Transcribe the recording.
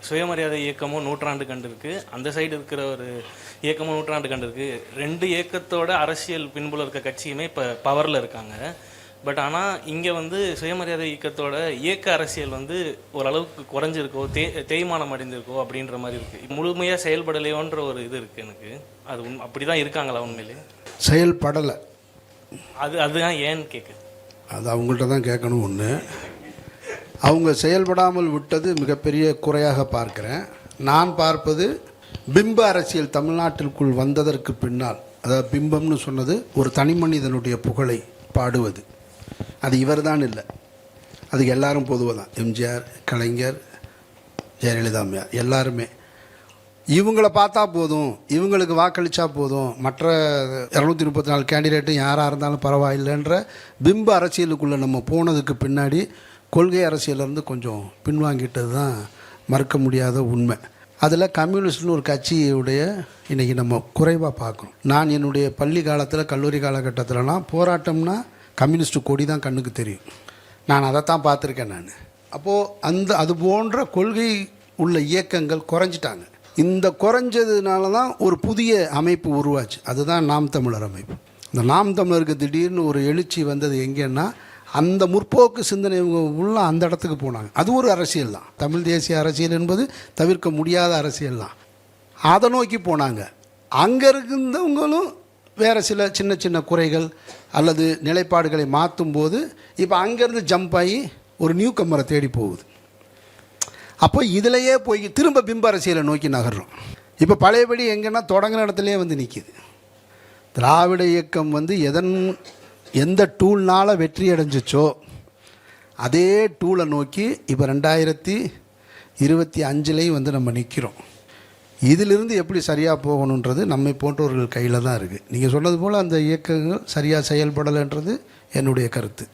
சுயமரியாதை இயக்கமும் நூற்றாண்டு கண்டிருக்கு, அந்த சைடு இருக்கிற ஒரு இயக்கமும் நூற்றாண்டு கண்டிருக்கு. 2 இயக்கத்தோட அரசியல் பின்புல இருக்க கட்சியுமே இப்போ பவரில் இருக்காங்க. பட் ஆனால் இங்கே வந்து சுயமரியாதை இயக்கத்தோட இயக்க அரசியல் வந்து ஓரளவுக்கு குறைஞ்சிருக்கோ, தேய்மானம் அடைந்திருக்கோ அப்படின்ற மாதிரி இருக்குது. முழுமையாக செயல்படலையோன்ற ஒரு இது இருக்குது எனக்கு. அது அப்படி தான் இருக்காங்களா உண்மையிலே? செயல்படலை. அதுதான் ஏன்னு கேட்கு. அது அவங்கள்ட்ட தான் கேட்கணும். ஒன்று, அவங்க செயல்படாமல் விட்டது மிகப்பெரிய குறையாக பார்க்குறேன். நான் பார்ப்பது பிம்ப அரசியல் தமிழ்நாட்டிற்குள் வந்ததற்கு பின்னால், அதாவது பிம்பம்னு சொன்னது ஒரு தனி மனிதனுடைய புகழை பாடுவது. அது இவர் தான் இல்லை, அது எல்லாரும் பொதுவாக தான். எம்ஜிஆர், கலைஞர், ஜெயலலிதா அம்மையார் எல்லாருமே இவங்கள பார்த்தா போதும், இவங்களுக்கு வாக்களித்தா போதும், மற்ற 234 கேண்டிடேட்டும் யாராக இருந்தாலும் பரவாயில்லைன்ற பிம்ப அரசியலுக்குள்ளே நம்ம போனதுக்கு பின்னாடி கொள்கை அரசியலேருந்து கொஞ்சம் பின்வாங்கிட்டது தான் மறுக்க முடியாத உண்மை. அதில் கம்யூனிஸ்ட்னு ஒரு கட்சியுடைய இன்றைக்கி நம்ம குறைவாக பார்க்குறோம். நான் என்னுடைய பள்ளி காலத்தில், கல்லூரி காலகட்டத்திலலாம் போராட்டம்னா கம்யூனிஸ்ட் கொடி தான் கண்ணுக்கு தெரியும். நான் அதைத்தான் பார்த்துருக்கேன். நான் அப்போது அது போன்ற கொள்கை உள்ள இயக்கங்கள் குறைஞ்சிட்டாங்க. இந்த குறைஞ்சதுனால தான் ஒரு புதிய அமைப்பு உருவாச்சு. அதுதான் நாம் தமிழர் அமைப்பு. இந்த நாம் தமிழருக்கு திடீர்னு ஒரு எழுச்சி வந்தது எங்கேன்னா, அந்த முற்போக்கு சிந்தனை உள்ள அந்த இடத்துக்கு போனாங்க. அது ஒரு அரசியல் தான். தமிழ் தேசிய அரசியல் என்பது தவிர்க்க முடியாத அரசியல் தான். அதை நோக்கி போனாங்க. அங்கே இருந்தவங்களும் வேறு சில சின்ன சின்ன குறைகள் அல்லது நிலைப்பாடுகளை மாற்றும் போது இப்போ அங்கேருந்து ஜம்ப் ஆகி ஒரு நியூ கம்மரை தேடி போகுது. அப்போ இதிலையே போய் திரும்ப பிம்ப அரசியலை நோக்கி நகர்றோம். இப்போ பழையபடி எங்கன்னா தொடங்கின இடத்துலையே வந்து நிற்கிது. திராவிட இயக்கம் வந்து எந்த டூல்னால் வெற்றி அடைஞ்சிச்சோ அதே டூலை நோக்கி இப்போ 2025 வந்து நம்ம நிற்கிறோம். இதிலிருந்து எப்படி சரியாக போகணுன்றது நம்மை போன்றவர்கள் கையில் தான் இருக்குது. நீங்கள் சொன்னது போல் அந்த இயக்கங்கள் சரியாக செயல்படலைன்றது என்னுடைய கருத்து.